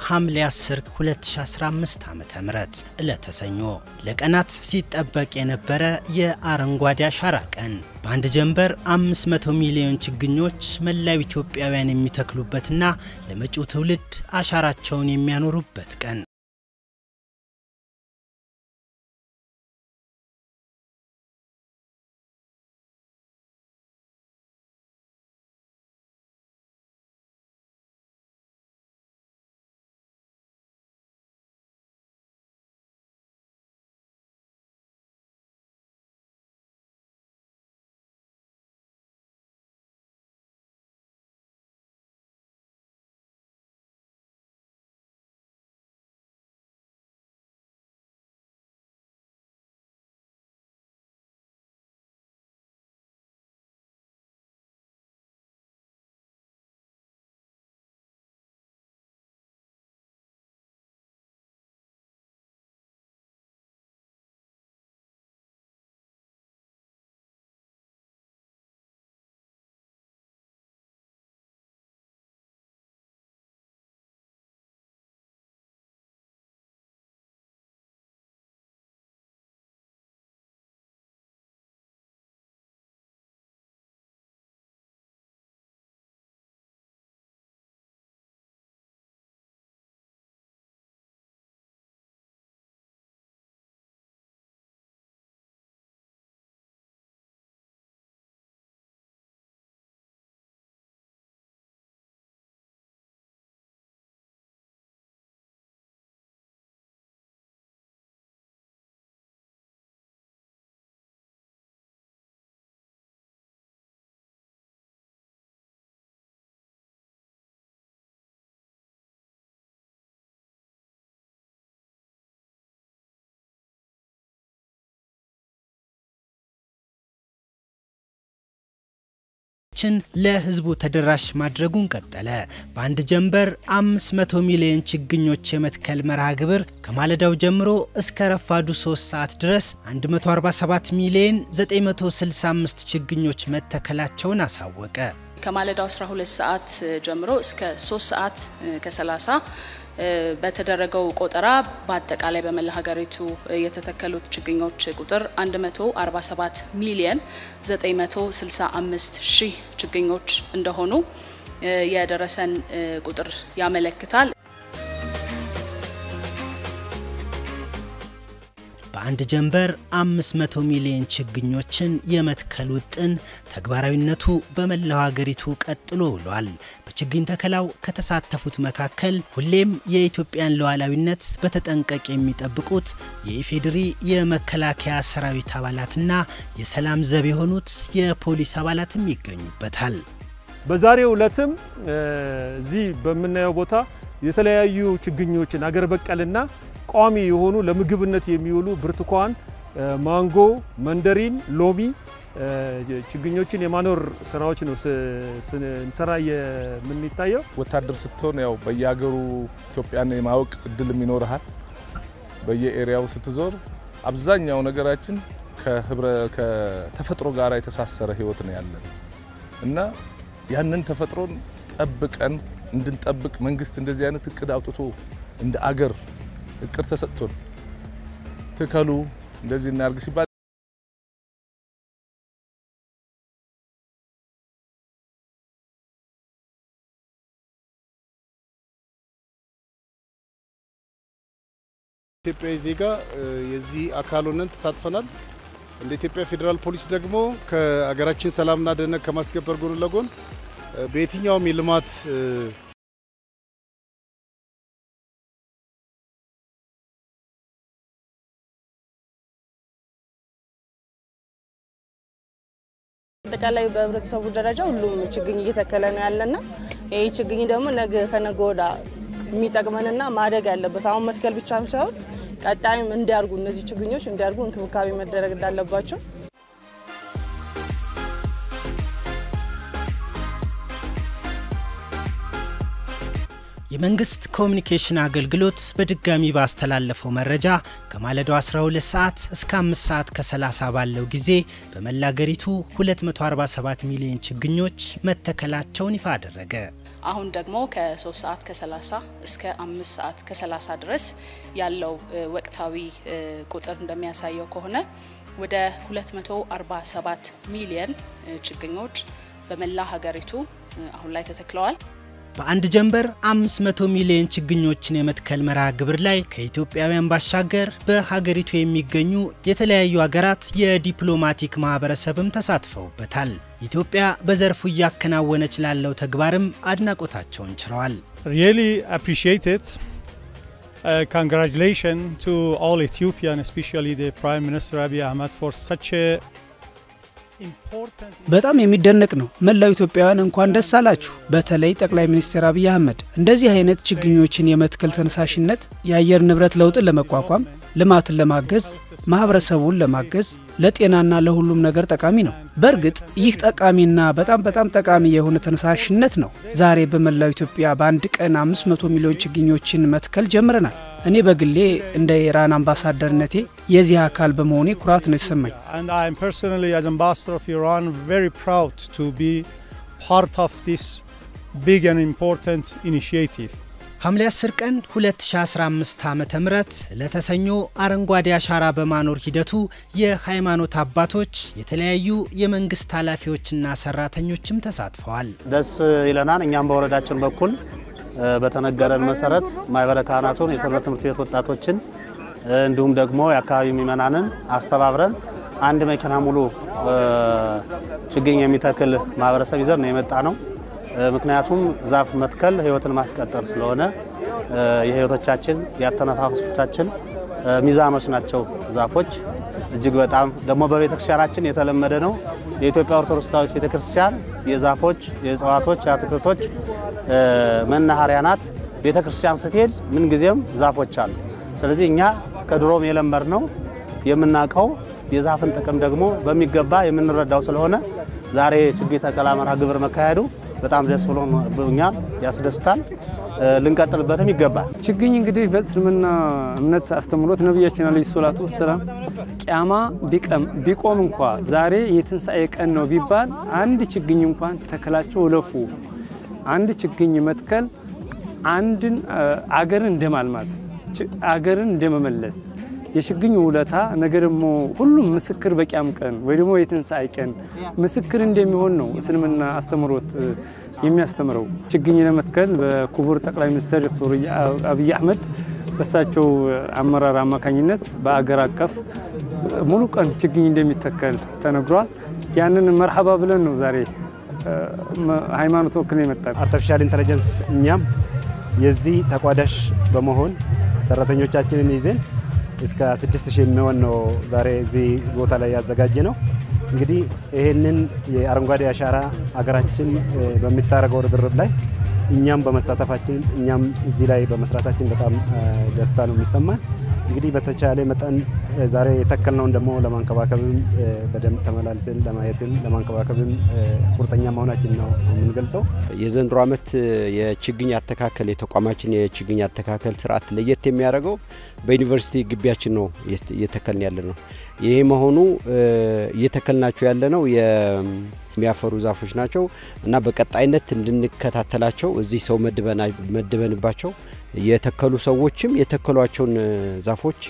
ሐምሌ 10 2015 ዓ.ም ለተሰኞ ለቀናት ሲጠበቅ የነበረ የአረንጓዴ አሻራ ቀን በአንድ ጀንበር 500 ሚሊዮን ችግኞች መላው ኢትዮጵያውያን የሚተክሉበትና ለመጪው ትውልድ አሻራቸውን የሚያኖሩበት ቀን ለህዝቡ ተደራሽ ማድረጉን ቀጠለ በአንድ ጀንበር 500 ሚሊዮን ችግኞች የመትከል መርሃ ግብር ከማለዳው ጀምሮ እስከ ረፋዱ 3 ሰዓት ድረስ 147 ሚሊዮን 965 ችግኞች መተከላቸውን አሳወቀ ከማለዳው 12 ሰዓት ጀምሮ እስከ 3 ሰዓት ከ30 በተደረገው ቆጠራ በአጠቃላይ በመላ ሀገሪቱ የተተከሉት ችግኞች ቁጥር 147 ሚሊዮን 965 ሺህ ችግኞች እንደሆኑ የደረሰን ቁጥር ያመለክታል በአንድ ጀንበር 500 ሚሊዮን ችግኞችን የመትከል ውጥን ተግባራዊነቱ በመላው ሀገሪቱ ቀጥሎ ውሏል በችግኝ ተከላው ከተሳተፉት መካከል ሁሌም የኢትዮጵያን ሉዓላዊነት በተጠንቀቅ የሚጠብቁት የኢፌድሪ የመከላከያ ሰራዊት አባላትና የሰላም ዘብ የሆኑት የፖሊስ አባላትም ይገኙበታል በዛሬው ዕለትም እዚህ በመናየው ቦታ የተለያዩ ችግኞችን አገር በቀልና ቋሚ የሆኑ ለምግብነት የሚውሉ ብርቱካን ማንጎ መንደሪን ሎሚ ችግኞችን የማኖር ስራዎች ነው ስንሰራ የምንታየው ወታደር ስትሆን ያው በየሀገሩ ኢትዮጵያን የማወቅ እድል የሚኖርሃል በየኤሪያው ስትዞር አብዛኛው ነገራችን ከተፈጥሮ ጋር የተሳሰረ ህይወት ነው ያለን እና ያንን ተፈጥሮን ጠብቀን እንድንጠብቅ መንግስት እንደዚህ አይነት እቅድ አውጥቶ እንደ አገር እቅድ ተሰጥቶን ተከሉ እንደዚህ እናርግ ሲባል ኢትዮጵያ ዜጋ የዚህ አካል ሆነን ተሳትፈናል እንደ ኢትዮጵያ ፌደራል ፖሊስ ደግሞ ከአገራችን ሰላምና ደህንነት ከማስከበር ጎን ለጎን በየትኛውም የልማት አጠቃላይ በህብረተሰቡ ደረጃ ሁሉም ችግኝ እየተከለ ነው ያለና ይሄ ችግኝ ደግሞ ነገ ከነገ ወዲያ የሚጠቅመንና ማደግ ያለበት አሁን መትከል ብቻም ሳይሆን ቀጣይም እንዲያርጉ እነዚህ ችግኞች እንዲያርጉ እንክብካቤ መደረግ እንዳለባቸው የመንግስት ኮሙኒኬሽን አገልግሎት በድጋሚ ባስተላለፈው መረጃ ከማለዳው 12 ሰዓት እስከ 5 ሰዓት ከ30 ባለው ጊዜ በመላ ሀገሪቱ 247 ሚሊዮን ችግኞች መተከላቸውን ይፋ አደረገ። አሁን ደግሞ ከ3 ሰዓት ከ30 እስከ 5 ሰዓት ከ30 ድረስ ያለው ወቅታዊ ቁጥር እንደሚያሳየው ከሆነ ወደ 247 ሚሊዮን ችግኞች በመላ ሀገሪቱ አሁን ላይ ተተክለዋል። በአንድ ጀንበር 500 ሚሊዮን ችግኞችን የመትከል መርሃ ግብር ላይ ከኢትዮጵያውያን ባሻገር በሀገሪቱ የሚገኙ የተለያዩ ሀገራት የዲፕሎማቲክ ማህበረሰብም ተሳትፈውበታል። ኢትዮጵያ በዘርፉ ያከናወነች ላለው ተግባርም አድናቆታቸውን ችረዋል። Really appreciated. Congratulations to all Ethiopian, especially the Prime Minister Abiy Ahmed for such a በጣም የሚደነቅ ነው። መላው ኢትዮጵያውያን እንኳን ደስ አላችሁ። በተለይ ጠቅላይ ሚኒስትር አብይ አህመድ እንደዚህ አይነት ችግኞችን የመትከል ተነሳሽነት የአየር ንብረት ለውጥን ለመቋቋም ልማትን ለማገዝ ማህበረሰቡን ለማገዝ ለጤናና ለሁሉም ነገር ጠቃሚ ነው። በእርግጥ ይህ ጠቃሚና በጣም ጠቃሚ የሆነ ተነሳሽነት ነው። ዛሬ በመላው ኢትዮጵያ በአንድ ቀን 500 ሚሊዮን ችግኞችን መትከል ጀምረናል። እኔ በግሌ እንደ ኢራን አምባሳደርነቴ የዚህ አካል በመሆኔ ኩራት ነው የተሰማኝ። And I am personally as ambassador of Iran very proud to be part of this big and important initiative. ሐምሌ 10 ቀን 2015 ዓመተ ምህረት ለተሰኞ አረንጓዴ አሻራ በማኖር ሂደቱ የሃይማኖት አባቶች የተለያዩ የመንግስት ኃላፊዎችና ሰራተኞችም ተሳትፈዋል። ደስ ይለናል። እኛም በወረዳችን በኩል በተነገረን መሰረት ማህበረ ካህናቱን የሰንበት ትምህርት ቤት ወጣቶችን እንዲሁም ደግሞ የአካባቢ ምእመናንን አስተባብረን አንድ መኪና ሙሉ ችግኝ የሚተክል ማህበረሰብ ይዘን ነው የመጣ ነው። ምክንያቱም ዛፍ መትከል ህይወትን ማስቀጠል ስለሆነ የህይወቶቻችን ያተነፋፈሶቻችን ሚዛኖች ናቸው ዛፎች። እጅግ በጣም ደግሞ በቤተክርስቲያናችን የተለመደ ነው። የኢትዮጵያ ኦርቶዶክስ ተዋሕዶ ቤተክርስቲያን የዛፎች የእጽዋቶች የአትክልቶች መናኸሪያ ናት። ቤተክርስቲያን ስትሄድ ምን ጊዜም ዛፎች አሉ። ስለዚህ እኛ ከድሮም የለመድነው የምናውቀው የዛፍን ጥቅም ደግሞ በሚገባ የምንረዳው ስለሆነ ዛሬ ችግኝ ተከላ መርሃ ግብር መካሄዱ በጣም ደስ ብሎኛል፣ ያስደስታል። ልንቀጥልበትም ይገባል። ችግኝ እንግዲህ በእስልምና እምነት አስተምሮት ነብያችን አለይሂ ሰላቱ ወሰለም ቂያማ ቢቆም እንኳን ዛሬ የትንሳኤ ቀን ነው ቢባል አንድ ችግኝ እንኳን ተከላቸው ለፉ። አንድ ችግኝ መትከል አንድን አገርን እንደማልማት አገርን እንደመመለስ የችግኝ ውለታ ነገርሞ ሁሉም ምስክር በቂያም ቀን ወይ ደግሞ የትንሳኤ ቀን ምስክር እንደሚሆን ነው እስልምና አስተምሮት የሚያስተምረው። ችግኝ ለመትከል በክቡር ጠቅላይ ሚኒስትር ዶክተር አብይ አህመድ በሳቸው አመራር አማካኝነት በአገር አቀፍ ሙሉ ቀን ችግኝ እንደሚተከል ተነግሯል። ያንን መርሐባ ብለን ነው ዛሬ ሃይማኖት ወክለን የመጣን። አርቲፊሻል ኢንተለጀንስ እኛም የዚህ ተቋዳሽ በመሆን ሰራተኞቻችንን ይዘን እስከ 6000 የሚሆን ነው ዛሬ እዚህ ቦታ ላይ ያዘጋጀ ነው። እንግዲህ ይሄንን የአረንጓዴ አሻራ አገራችን በሚታረገው ርብርብ ላይ እኛም በመሳተፋችን እኛም እዚህ ላይ በመስራታችን በጣም ደስታ ነው የሚሰማን። እንግዲህ በተቻለ መጠን ዛሬ የተከልነውን ደግሞ ለማንከባከብም በደንብ ተመላልሰን ለማየትም ለማንከባከብም ቁርጠኛ መሆናችን ነው የምንገልጸው። የዘንድሮ ዓመት የችግኝ አተካከል የተቋማችን የችግኝ አተካከል ስርዓት ለየት የሚያደርገው በዩኒቨርሲቲ ግቢያችን ነው እየተከልን ያለነው። ይሄ መሆኑ እየተከልናቸው ያለነው የሚያፈሩ ዛፎች ናቸው እና በቀጣይነት እንድንከታተላቸው እዚህ ሰው መድበንባቸው የተከሉ ሰዎችም የተከሏቸውን ዛፎች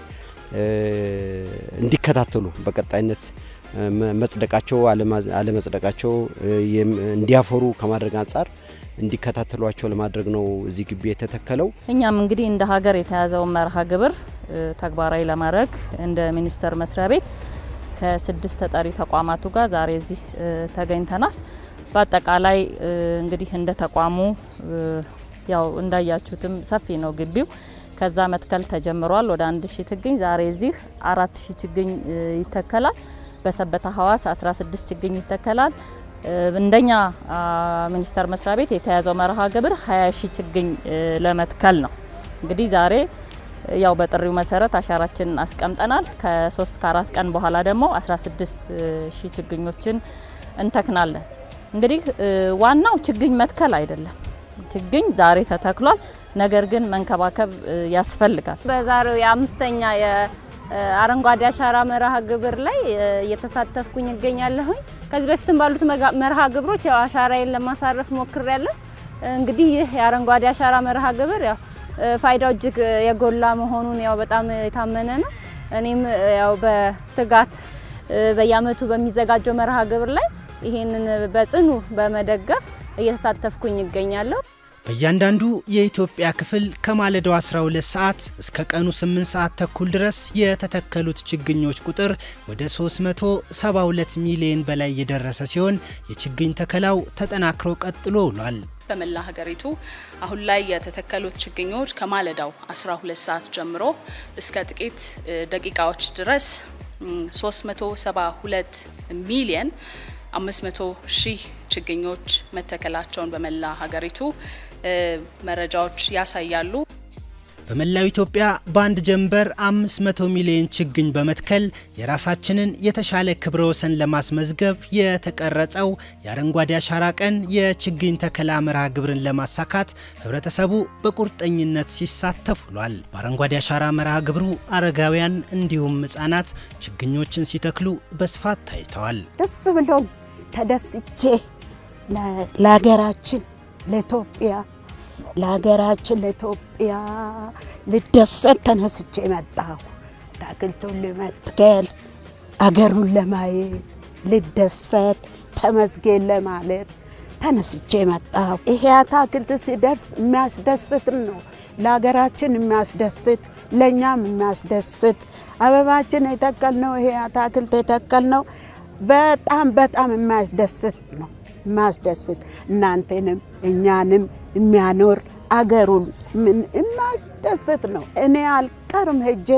እንዲከታተሉ በቀጣይነት መጽደቃቸው አለመጽደቃቸው እንዲያፈሩ ከማድረግ አንፃር እንዲከታተሏቸው ለማድረግ ነው እዚህ ግቢ የተተከለው። እኛም እንግዲህ እንደ ሀገር የተያዘው መርሃ ግብር ተግባራዊ ለማድረግ እንደ ሚኒስቴር መስሪያ ቤት ከ6 ተጠሪ ተቋማቱ ጋር ዛሬ እዚህ ተገኝተናል። በአጠቃላይ እንግዲህ እንደ ተቋሙ ያው እንዳያችሁትም ሰፊ ነው ግቢው። ከዛ መትከል ተጀምሯል። ወደ 1000 ችግኝ ዛሬ እዚህ 4000 ችግኝ ይተከላል። በሰበታ ሐዋስ 16 ችግኝ ይተከላል። እንደኛ ሚኒስቴር መስሪያ ቤት የተያዘው መርሃ ግብር 20000 ችግኝ ለመትከል ነው። እንግዲህ ዛሬ ያው በጥሪው መሰረት አሻራችን አስቀምጠናል። ከ3 ከ4 ቀን በኋላ ደግሞ 16000 ችግኞችን እንተክናለን። እንግዲህ ዋናው ችግኝ መትከል አይደለም። ችግኝ ዛሬ ተተክሏል፣ ነገር ግን መንከባከብ ያስፈልጋል። በዛሬው የ5ኛ የአረንጓዴ አሻራ መርሃ ግብር ላይ እየተሳተፍኩኝ እገኛለሁኝ። ከዚህ በፊትም ባሉት መርሃ ግብሮች ያው አሻራዬን ለማሳረፍ ሞክሬያለሁ። እንግዲህ ይህ የአረንጓዴ አሻራ መርሃ ግብር ያው ፋይዳው እጅግ የጎላ መሆኑን ያው በጣም የታመነ ነው። እኔም ያው በትጋት በየዓመቱ በሚዘጋጀው መርሃ ግብር ላይ ይሄንን በጽኑ በመደገፍ እየተሳተፍኩኝ ይገኛለሁ። በእያንዳንዱ የኢትዮጵያ ክፍል ከማለዳው 12 ሰዓት እስከ ቀኑ 8 ሰዓት ተኩል ድረስ የተተከሉት ችግኞች ቁጥር ወደ 372 ሚሊዮን በላይ የደረሰ ሲሆን የችግኝ ተከላው ተጠናክሮ ቀጥሎ ውሏል። በመላ ሀገሪቱ አሁን ላይ የተተከሉት ችግኞች ከማለዳው 12 ሰዓት ጀምሮ እስከ ጥቂት ደቂቃዎች ድረስ 372 ሚሊዮን 500 ሺህ ችግኞች መተከላቸውን በመላ ሀገሪቱ መረጃዎች ያሳያሉ። በመላው ኢትዮጵያ በአንድ ጀንበር 500 ሚሊዮን ችግኝ በመትከል የራሳችንን የተሻለ ክብረ ወሰን ለማስመዝገብ የተቀረጸው የአረንጓዴ አሻራ ቀን የችግኝ ተከላ መርሃ ግብርን ለማሳካት ህብረተሰቡ በቁርጠኝነት ሲሳተፍ ውሏል። በአረንጓዴ አሻራ መርሃ ግብሩ አረጋውያን እንዲሁም ህጻናት ችግኞችን ሲተክሉ በስፋት ታይተዋል። ደስ ብሎን ተደስቼ ለሀገራችን ለኢትዮጵያ ልደሰት ተነስቼ መጣሁ። አትክልቱን ለመትከል አገሩን ለማየት ልደሰት ተመስገን ለማለት ተነስቼ መጣሁ። ይሄ አትክልት ሲደርስ የሚያስደስት ነው። ለሀገራችን የሚያስደስት ለኛም የሚያስደስት አበባችን የተከልነው ይሄ አትክልት የተከልነው በጣም የሚያስደስት ነው። የሚያስደስት እናንተንም እኛንም የሚያኖር አገሩን ምን የሚያስደስት ነው። እኔ አልቀርም ሄጄ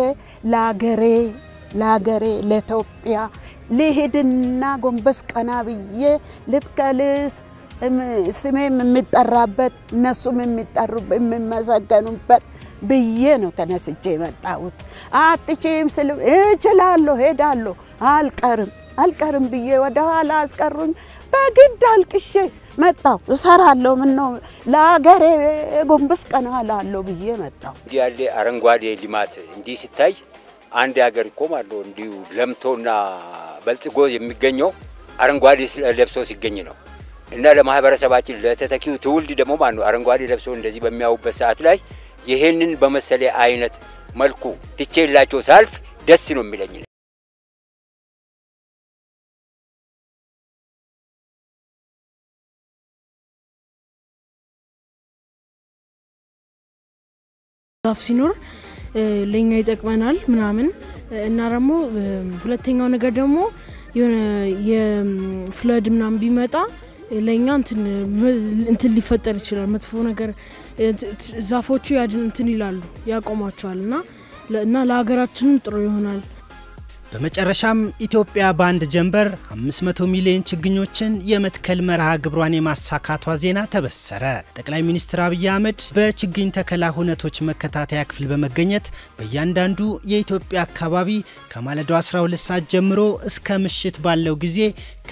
ለአገሬ ለኢትዮጵያ ልሄድና ጎንበስ ቀና ብዬ ልትከልስ ስሜም የሚጠራበት እነሱም የሚጠሩበት የሚመሰገኑበት ብዬ ነው ተነስቼ መጣሁት። አጥቼም ስለ እችላለሁ ሄዳለሁ አልቀርም ብዬ ወደ ኋላ አስቀሩኝ። በግድ አልቅሼ መጣሁ። እሰራለሁ ምን ነው ለሀገሬ ጎንበስ ቀና እላለሁ ብዬ መጣሁ። ያለ አረንጓዴ ልማት እንዲህ ሲታይ አንድ ሀገር እኮ ማለት እንዲሁ ለምቶና በልጽጎ የሚገኘው አረንጓዴ ለብሶ ሲገኝ ነው። እና ለማህበረሰባችን ለተተኪው ትውልድ ደግሞ ማለት ነው አረንጓዴ ለብሶ እንደዚህ በሚያውበት ሰዓት ላይ ይሄንን በመሰለ አይነት መልኩ ትቼላቸው ሳልፍ ደስ ነው የሚለኝ። ዛፍ ሲኖር ለኛ ይጠቅመናል ምናምን እና ደግሞ ሁለተኛው ነገር ደግሞ የሆነ የፍለድ ምናምን ቢመጣ ለኛ እንትን ሊፈጠር ይችላል። መጥፎ ነገር ዛፎቹ እንትን ይላሉ ያቆማቸዋልና እና ለሀገራችን ጥሩ ይሆናል። በመጨረሻም ኢትዮጵያ በአንድ ጀንበር 500 ሚሊዮን ችግኞችን የመትከል መርሃ ግብሯን የማሳካቷ ዜና ተበሰረ። ጠቅላይ ሚኒስትር አብይ አህመድ በችግኝ ተከላ ሁነቶች መከታተያ ክፍል በመገኘት በእያንዳንዱ የኢትዮጵያ አካባቢ ከማለዳው 12 ሰዓት ጀምሮ እስከ ምሽት ባለው ጊዜ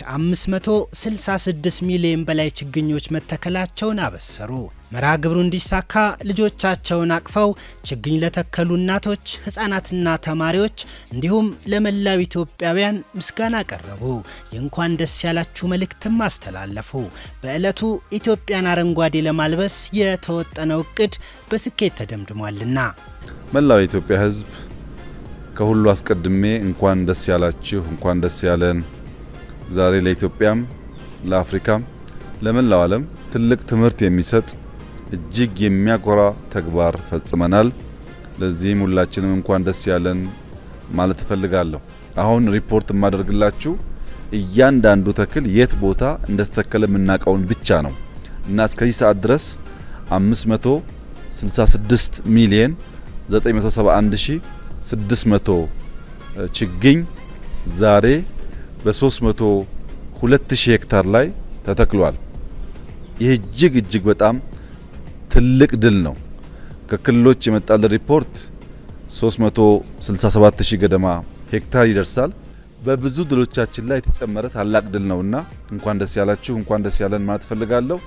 ከ566 ሚሊዮን በላይ ችግኞች መተከላቸውን አበሰሩ። መርሃ ግብሩ እንዲሳካ ልጆቻቸውን አቅፈው ችግኝ ለተከሉ እናቶች፣ ህፃናትና ተማሪዎች እንዲሁም ለመላው ኢትዮጵያውያን ምስጋና ቀረቡ። የእንኳን ደስ ያላችሁ መልእክትም አስተላለፉ። በእለቱ ኢትዮጵያን አረንጓዴ ለማልበስ የተወጠነው እቅድ በስኬት ተደምድሟልና መላው ኢትዮጵያ ህዝብ ከሁሉ አስቀድሜ እንኳን ደስ ያላችሁ፣ እንኳን ደስ ያለን። ዛሬ ለኢትዮጵያም ለአፍሪካም ለመላው ዓለም ትልቅ ትምህርት የሚሰጥ እጅግ የሚያኮራ ተግባር ፈጽመናል። ለዚህም ሁላችንም እንኳን ደስ ያለን ማለት ፈልጋለሁ። አሁን ሪፖርት ማደርግላችሁ እያንዳንዱ ተክል የት ቦታ እንደተተከለ ምናቀውን ብቻ ነው እና እስከዚህ ሰዓት ድረስ 566 ሚሊዮን 971600 ችግኝ ዛሬ በ302,000 ሄክታር ላይ ተተክሏል። ይህ እጅግ በጣም ትልቅ ድል ነው። ከክልሎች የመጣለ ሪፖርት 367,000 ገደማ ሄክታር ይደርሳል። በብዙ ድሎቻችን ላይ የተጨመረ ታላቅ ድል ነውና እንኳን ደስ ያላችሁ፣ እንኳን ደስ ያለን ማለት ፈልጋለሁ።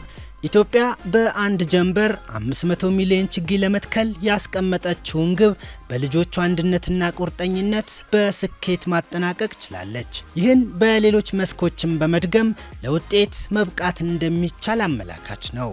ኢትዮጵያ በአንድ ጀንበር 500 ሚሊዮን ችግኝ ለመትከል ያስቀመጠችውን ግብ በልጆቿ አንድነትና ቁርጠኝነት በስኬት ማጠናቀቅ ችላለች። ይህን በሌሎች መስኮችም በመድገም ለውጤት መብቃት እንደሚቻል አመላካች ነው።